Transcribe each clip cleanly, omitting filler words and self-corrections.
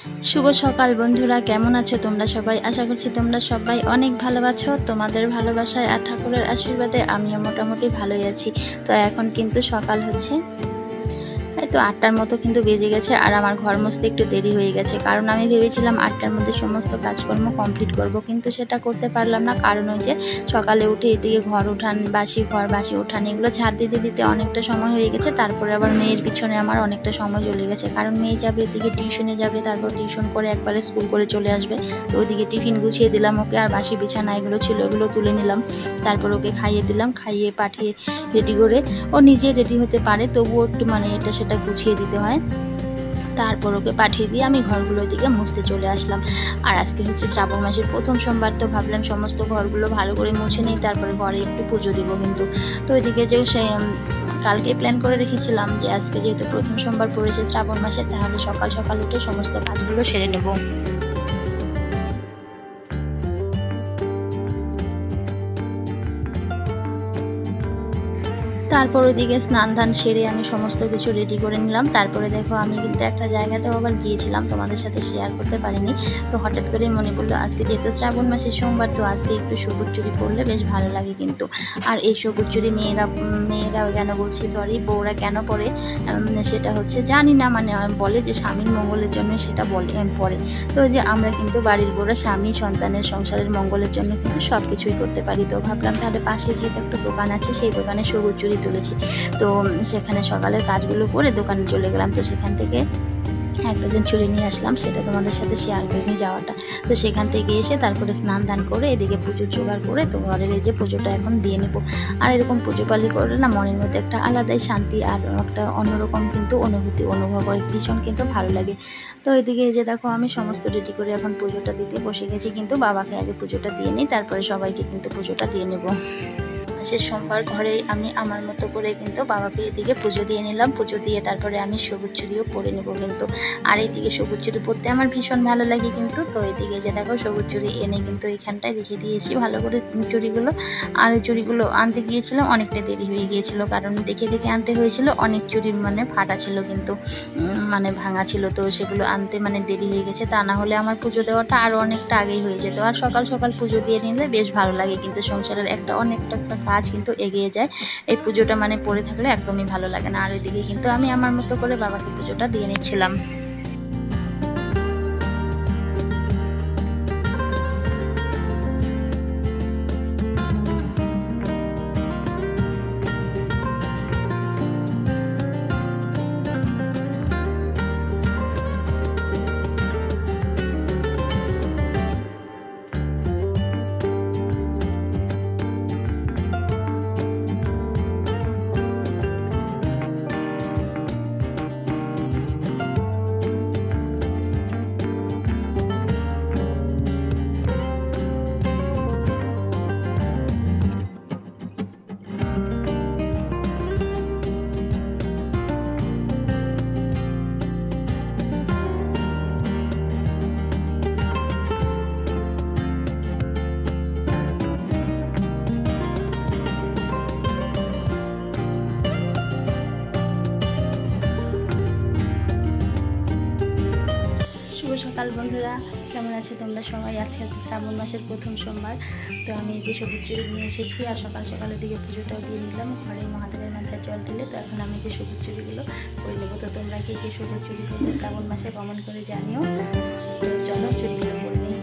শুভ সকাল বন্ধুরা, কেমন আছো তোমরা সবাই? আশা করছি তোমরা সবাই অনেক ভালো আছো। তোমাদের ভালোবাসায় আর ঠাকুরের আশীর্বাদে আমিও মোটামুটি ভালোই আছি। তো এখন কিন্তু সকাল হচ্ছে এই তো ৮টার মতো কিন্তু বেজে গেছে, আর আমার ঘর মুছতে একটু দেরি হয়ে গেছে, কারণ আমি ভেবেছিলাম ৮টার মধ্যে সমস্ত কাজকর্ম কমপ্লিট করব, কিন্তু সেটা করতে পারলাম না। কারণ ওই যে সকালে উঠে এদিকে ঘর উঠান, বাসি উঠান, এগুলো ঝাড় দিতে দিতে অনেকটা সময় হয়ে গেছে। তারপরে আবার মেয়ের পিছনে আমার অনেকটা সময় চলে গেছে, কারণ মেয়ে যাবে এদিকে টিউশনে যাবে, তারপর টিউশন করে একবারে স্কুল করে চলে আসবে। তো ওইদিকে টিফিন গুছিয়ে দিলাম ওকে, আর বাসি বিছানা এগুলো ছিল এগুলো তুলে নিলাম। তারপর ওকে খাইয়ে দিলাম, খাইয়ে পাঠিয়ে রেডি করে ও নিজে রেডি হতে পারে, তবুও একটু মানে এটা সেটা গুছিয়ে দিতে হয়। তারপর ওকে পাঠিয়ে দিয়ে আমি ঘরগুলোর দিকে মুছতে চলে আসলাম। আর আজকে হচ্ছে শ্রাবণ মাসের প্রথম সোমবার, তো ভাবলাম সমস্ত ঘরগুলো ভালো করে মুছে নিই, তারপরে ঘরে একটু পুজো দিব কিন্তু। তো ওইদিকে যে সে কালকে প্ল্যান করে রেখেছিলাম যে আজকে যেহেতু প্রথম সোমবার পড়েছে শ্রাবণ মাসে, তাহলে সকাল সকাল উঠে সমস্ত কাজগুলো সেরে নেব। তারপর ওইদিকে স্নান ধান সেরে আমি সমস্ত কিছু রেডি করে নিলাম। তারপরে দেখো আমি কিন্তু একটা জায়গাতেও আবার গিয়েছিলাম, তোমাদের সাথে শেয়ার করতে পারিনি। তো হঠাৎ করেই মনে পড়লো আজকে যেহেতু শ্রাবণ মাসের সোমবার, তো আজকে একটু সবুজ চুরি পরলে বেশ ভালো লাগে কিন্তু। আর এই সবুজ চুরি মেয়েরা কেন বলছি সরি, বউরা কেন পরে সেটা হচ্ছে জানি না, মানে বলে যে স্বামীর মঙ্গলের জন্য সেটা পরে। তো যে আমরা কিন্তু বাড়ির বউরা স্বামী সন্তানের সংসারের মঙ্গলের জন্য কিন্তু সব কিছুই করতে পারি। তো ভাবলাম তাহলে পাশে যেহেতু একটা দোকান আছে, সেই দোকানে সবুজ চুরি তুলেছি। তো সেখানে সকালের কাজগুলো করে দোকানে চলে গেলাম। তো সেখান থেকে এক ডজন চুড়ি নিয়ে আসলাম, সেটা তোমাদের সাথে শেয়ার করে নিয়ে যাওয়াটা। তো সেখান থেকে এসে তারপরে স্নান দান করে এদিকে পুজোর জোগাড় করে তো ঘরের এই যে পুজোটা এখন দিয়ে নেব। আর এরকম পুজো পালি করলে না মনের মধ্যে একটা আলাদাই শান্তি আর একটা অন্যরকম কিন্তু অনুভব হয়, ভীষণ কিন্তু ভালো লাগে। তো এদিকে এই যে দেখো আমি সমস্ত রেডি করে এখন পুজোটা দিতে বসে গেছি, কিন্তু বাবাকে আগে পুজোটা দিয়ে নিই, তারপরে সবাইকে কিন্তু পুজোটা দিয়ে নেব। মাসের সোমবার ঘরে আমি আমার মতো করে কিন্তু বাবাকে এদিকে পুজো দিয়ে নিলাম। পুজো দিয়ে তারপরে আমি সবুজ চুড়িও পরে নেব কিন্তু। আর এইদিকে সবুজ চুড়ি পরতে আমার ভীষণ ভালো লাগে কিন্তু। তো এদিকে যে দেখো সবুজ চুড়ি এনে কিন্তু এখানটায় রেখে দিয়েছি ভালো করে চুড়িগুলো। আর চুড়িগুলো আনতে গিয়েছিলাম, অনেকটা দেরি হয়ে গিয়েছিল, কারণ দেখে দেখে আনতে হয়েছিল। অনেক চুড়ি মানে ফাটা ছিল কিন্তু, মানে ভাঙা ছিল, তো সেগুলো আনতে মানে দেরি হয়ে গেছে। তা না হলে আমার পুজো দেওয়াটা আরও অনেকটা আগেই হয়ে যেত। আর সকাল সকাল পুজো দিয়ে নিলে বেশ ভালো লাগে কিন্তু, সংসারের অনেকটা কাজ কিন্তু এগিয়ে যায়। এই পুজোটা মানে পড়ে থাকলে একদমই ভালো লাগে না। আর এদিকে কিন্তু আমি আমার মতো করে বাবাকে পুজোটা দিয়ে নিচ্ছিলাম। সকাল বন্ধুরা, কেমন আছো তোমরা সবাই? আছে শ্রাবণ মাসের প্রথম সোমবার। তো আমি এই যে সবুজ চুড়ি নিয়ে এসেছি, আর সকাল সকালের দিকে পুজোটাও দিয়ে নিলাম ঘরে মহাদেবের মাথায় জল ঢেলে। তো এখন আমি যে সবুজ চুড়িগুলো করে নেবো। তো তোমরা কে কে সবুজ চুড়ি করবে শ্রাবণ মাসে কমেন্ট করে জানিও। তো চলো চুড়িগুলো করে নিই।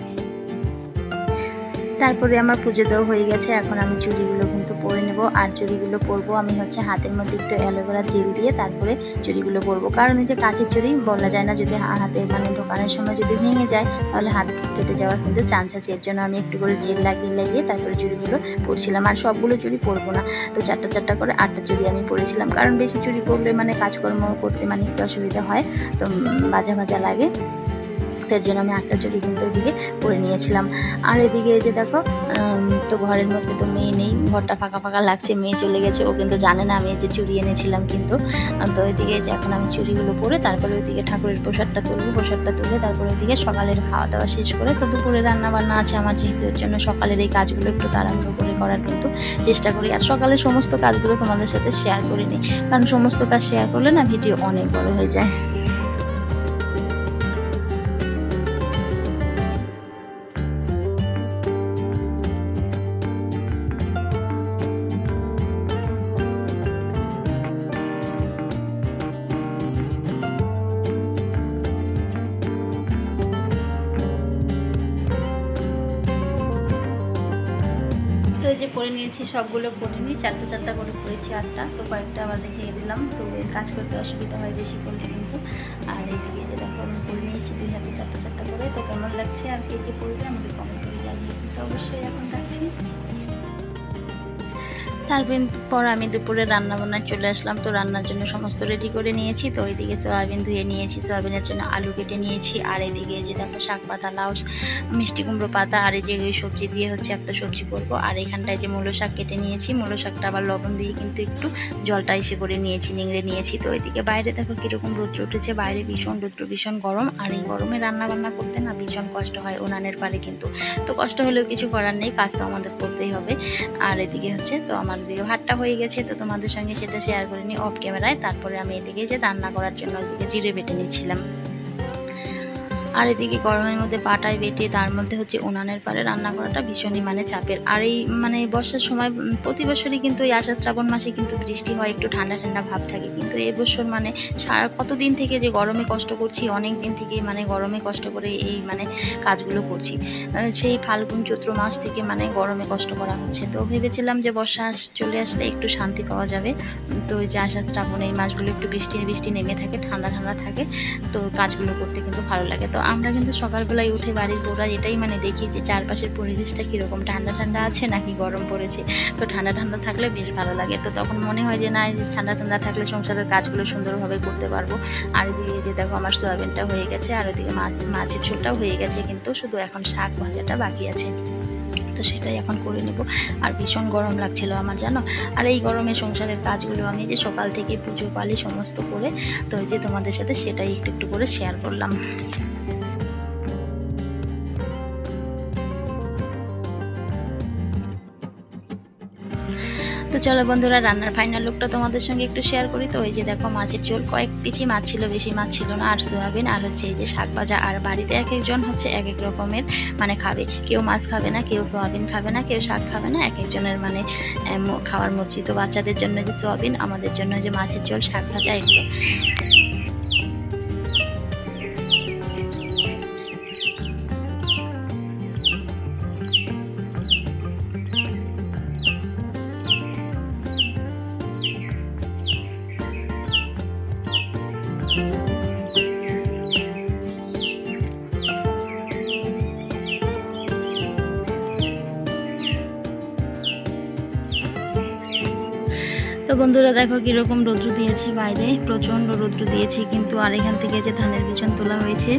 তারপরে আমার পুজো দেওয়া হয়ে গেছে, এখন আমি চুড়িগুলো কিন্তু পরে নেব। আর চুড়িগুলো পরবো আমি হচ্ছে হাতের মধ্যে একটু অ্যালোভেরা জেল দিয়ে, তারপরে চুড়িগুলো পরবো। কারণ এই যে কাঠের চুড়ি বলা যায় না, যদি হাতে মানে ঢোকানোর সময় যদি ভেঙে যায় তাহলে হাত কেটে যাওয়ার কিন্তু চান্স আছে। এর জন্য আমি একটু করে জেল লাগিয়ে তারপরে চুড়িগুলো পরছিলাম। আর সবগুলো চুড়ি পরবো না, তো চারটা করে 8টা চুড়ি আমি পরেছিলাম, কারণ বেশি চুড়ি পরলে মানে কাজকর্ম করতে মানে একটু অসুবিধা হয়, তো ভাজা লাগে। তার জন্য আমি 8টা চুড়ি কিন্তু ওইদিকে পরে নিয়েছিলাম। আর এদিকে এই যে দেখো তো ঘরের মধ্যে তো মেয়ে নেই, ঘরটা ফাঁকা ফাঁকা লাগছে, মেয়ে চলে গেছে, ও কিন্তু জানে না আমি এই যে চুড়ি এনেছিলাম কিন্তু। তো ওইদিকে যে এখন আমি চুড়িগুলো পরে তারপরে ওইদিকে ঠাকুরের প্রসাদটা তুলে তারপরে ওইদিকে সকালের খাওয়া দাওয়া শেষ করে, তো দুপুরে রান্না বান্না আছে আমার যেহেতু, এর জন্য সকালের এই কাজগুলো একটু তাড়াহুড়ো করে করার কিন্তু চেষ্টা করি। আর সকালের সমস্ত কাজগুলো তোমাদের সাথে শেয়ার করিনি, কারণ সমস্ত কাজ শেয়ার করলে না ভিডিও অনেক বড় হয়ে যায়। করে নিয়েছি, সবগুলো করিনি, চারটা চারটা করে করেছি, 8টা। তো কয়েকটা আবার রেখে দিলাম, তো এর কাজ করতে অসুবিধা হয় বেশি করলে কিন্তু। আর এইদিকে যে দেখো আমি করে নিয়েছি 2 হাতে চারটা চারটা করে। তো কেমন লাগছে আর কে কে পড়বে আমাকে কমেন্ট করে জানিয়ে কিন্তু অবশ্যই এখন রাখছি। তারপর আমি দুপুরে রান্নাবান্নায় চলে আসলাম। তো রান্নার জন্য সমস্ত রেডি করে নিয়েছি। তো ওইদিকে সয়াবিন ধুয়ে নিয়েছি, সয়াবিনের জন্য আলু কেটে নিয়েছি। আর এইদিকে যে দেখো শাক পাতা, লাউ, মিষ্টি কুমড়ো পাতা, আর এই যে ওই সবজি দিয়ে হচ্ছে একটা সবজি করবো। আর এখানটায় যে মূলো শাক কেটে নিয়েছি, মূলো শাকটা আবার লবণ দিয়ে কিন্তু একটু জলটা এসে করে নিয়েছি, নিংড়ে নিয়েছি। তো ওইদিকে বাইরে দেখো কীরকম রৌদ্র উঠেছে, বাইরে ভীষণ রৌদ্র, ভীষণ গরম। আর এই গরমে রান্নাবান্না করতে না ভীষণ কষ্ট হয় উনানের পারে কিন্তু। তো কষ্ট হলেও কিছু করার নেই, কাজ তো আমাদের করতেই হবে। আর এদিকে হচ্ছে তো আমার দিকে ভাতটা হয়ে গেছে, তো তোমাদের সঙ্গে সেটা শেয়ার করে নিই অফ ক্যামেরায়। তারপরে আমি এদিকে যে রান্না করার জন্য ওইদিকে জিরে বেটে নিচ্ছিলাম। আর এদিকে গরমের মধ্যে পাটায় বেটে তার মধ্যে হচ্ছে উনানের পারে রান্না করাটা ভীষণই মানে চাপের। আর এই মানে বর্ষার সময় প্রতি বছরই কিন্তু এই আষাঢ় শ্রাবণ মাসে কিন্তু বৃষ্টি হয়, একটু ঠান্ডা ঠান্ডা ভাব থাকে। কিন্তু এবছর মানে সারা কতদিন থেকে যে গরমে কষ্ট করছি, অনেক দিন থেকেই মানে গরমে কষ্ট করে এই মানে কাজগুলো করছি। সেই ফাল্গুন চৈত্র মাস থেকে মানে গরমে কষ্ট করা হচ্ছে। তো ভেবেছিলাম যে বর্ষা চলে আসলে একটু শান্তি পাওয়া যাবে। তো এই যে আষাঢ় শ্রাবণ এই মাসগুলো একটু বৃষ্টি নেমে থাকে, ঠান্ডা ঠান্ডা থাকে, তো কাজগুলো করতে কিন্তু ভালো লাগে। তো আমরা কিন্তু সকালবেলায় উঠে বাড়ির বউরা এটাই মানে দেখি যে চারপাশের পরিবেশটা কীরকম, ঠান্ডা ঠান্ডা আছে নাকি গরম পড়েছে। তো ঠান্ডা ঠান্ডা থাকলে বেশ ভালো লাগে। তো তখন মনে হয় যে না, ঠান্ডা ঠান্ডা থাকলে সংসারের কাজগুলো সুন্দরভাবে করতে পারবো। আর এদিকে যে দেখো আমার সয়াবিনটা হয়ে গেছে, আর ওইদিকে মাছের ঝোলটাও হয়ে গেছে, কিন্তু শুধু এখন শাক ভাজাটা বাকি আছে। তো সেটাই এখন করে নেব। আর ভীষণ গরম লাগছিল আমার, জানো। আর এই গরমে সংসারের কাজগুলো আমি যে সকাল থেকে পুজো পালি সমস্ত করে, তো যে তোমাদের সাথে সেটাই একটু একটু করে শেয়ার করলাম। তো চলো বন্ধুরা, রান্নার ফাইনাল লুকটা তোমাদের সঙ্গে একটু শেয়ার করি। তো এই যে দেখো মাছের ঝোল, কয়েক পিচি মাছ ছিল, বেশি মাছ ছিল না। আর সয়াবিন, আর হচ্ছে এই যে শাক ভাজা। আর বাড়িতে এক একজন হচ্ছে এক এক রকমের মানে খাবে, কেউ মাছ খাবে না, কেউ সয়াবিন খাবে না, কেউ শাক খাবে না, এক একজনের মানে খাওয়ার মর্জি। তো বাচ্চাদের জন্য যে সয়াবিন, আমাদের জন্য যে মাছের ঝোল, শাক ভাজা, এগুলো। তো বন্ধুরা দেখো কীরকম রৌদ্র দিয়েছে বাইরে, প্রচণ্ড রৌদ্র দিয়েছে কিন্তু। আর এখান থেকে যে ধানের বিছন তোলা হয়েছে,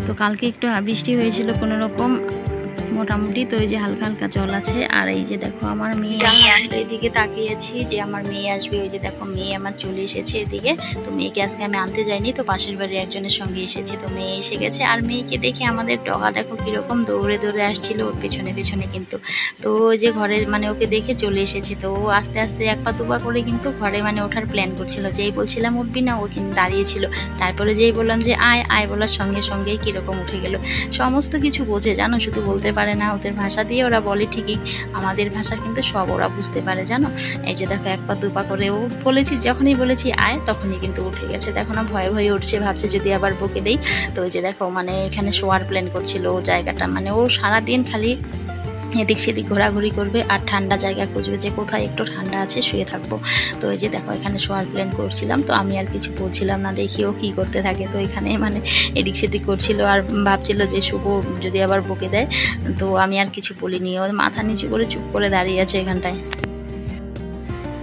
তো কালকে একটু বৃষ্টি হয়েছিল কোনো রকম মোটামুটি। তো এই যে হালকা হালকা জল আছে। আর এই যে দেখো আমার মেয়ে আসলে এদিকে তাকিয়েছি যে আমার মেয়ে আসবে। ওই যে দেখো মেয়ে আমার চলে এসেছে এদিকে। তো মেয়েকে আজকে আমি আনতে যাইনি, তো পাশের বাড়ি একজনের সঙ্গে এসেছি। তো মেয়ে এসে গেছে। আর মেয়েকে দেখে আমাদের ডগা দেখো কীরকম দৌড়ে দৌড়ে আসছিল ওর পেছনে পেছনে কিন্তু। তো ওই যে ঘরে মানে ওকে দেখে চলে এসেছে। তো ও আস্তে আস্তে এক পা দুপা করে কিন্তু ঘরে মানে ওঠার প্ল্যান করছিল। যেই বলছিলাম উঠবি না, ও কিন্তু দাঁড়িয়েছিল। তারপরে যেই বললাম যে আয় আয় বলার সঙ্গে সঙ্গেই কীরকম উঠে গেল। সমস্ত কিছু বোঝে, জানো, শুধু বলতে পারে না। ওদের ভাষা দিয়ে ওরা বলে ঠিকই, আমাদের ভাষা কিন্তু সব ওরা বুঝতে পারে, জানো। এই যে দেখো এক পা দুপা করে ও বলেছি, যখনই বলেছি আয় তখনই কিন্তু উঠে গেছে। দেখো না ভয়ে ভয়ে উঠছে, ভাবছে যদি আবার বকে দেই। তো ওই যে দেখো মানে এখানে শোয়ার প্ল্যান করছিল ও জায়গাটা, মানে ও সারাদিন খালি এদিক সেদিক ঘোরাঘুরি করবে আর ঠান্ডা জায়গা খুঁজবে যে কোথায় একটু ঠান্ডা আছে শুয়ে থাকবো। তো এই যে দেখো এখানে শোয়ার প্ল্যান করছিলাম। তো আমি আর কিছু বলছিলাম না, দেখি ও কী করতে থাকে। তো এখানে মানে এদিক সেদিক করছিল আর ভাবছিল যে শুভ যদি আবার বকে দেয়। তো আমি আর কিছু বলিনি, ও মাথা নিচু করে চুপ করে দাঁড়িয়ে আছে এখানটায়।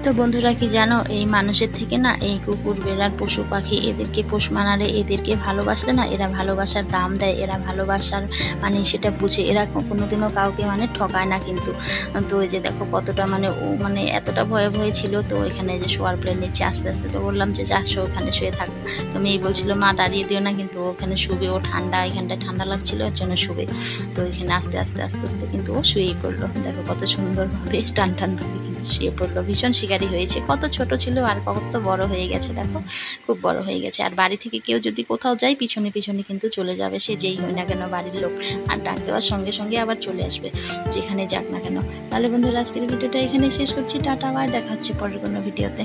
তো বন্ধুরা কি জানো, এই মানুষের থেকে না এই কুকুর বেড়ার পশু পাখি এদেরকে পোষ মানালে, এদেরকে ভালোবাসলে না এরা ভালোবাসার দাম দেয়, এরা ভালোবাসার মানে সেটা বুঝে। এরা কোনোদিনও কাউকে মানে ঠকায় না কিন্তু। তো এই যে দেখো কতটা মানে ও মানে এতটা ভয়ে ভয়ে ছিল। তো এখানে যে শোয়ার প্লেন নিচ্ছে আস্তে আস্তে। তো বললাম যে যা শো, ওখানে শুয়ে থাক। তো মেয়ে বলছিল মা দাঁড়িয়ে দিও না, কিন্তু ওখানে শুবে, ও ঠান্ডা, এখানটায় ঠান্ডা লাগছিল এর জন্য শুবে। তো এখানে আস্তে আস্তে আস্তে আস্তে কিন্তু ও শুয়েই পড়লো। দেখো কত সুন্দরভাবে টান টানভাবে কিন্তু শুয়ে পড়লো। ভীষণ শিকারী হয়েছে, কত ছোট ছিল আর কত বড় হয়ে গেছে, দেখো খুব বড় হয়ে গেছে। আর বাড়ি থেকে কেউ যদি কোথাও যায় পিছনে পিছনে কিন্তু চলে যাবে, সে যেই হয় না কেন বাড়ির লোক। আর ডাক দেওয়ার সঙ্গে সঙ্গে আবার চলে আসবে যেখানে যাক না কেন। তাহলে বন্ধুরা আজকের ভিডিওটা এখানে শেষ করছি। টাটা বাই, দেখা হচ্ছে পরের কোনো ভিডিওতে।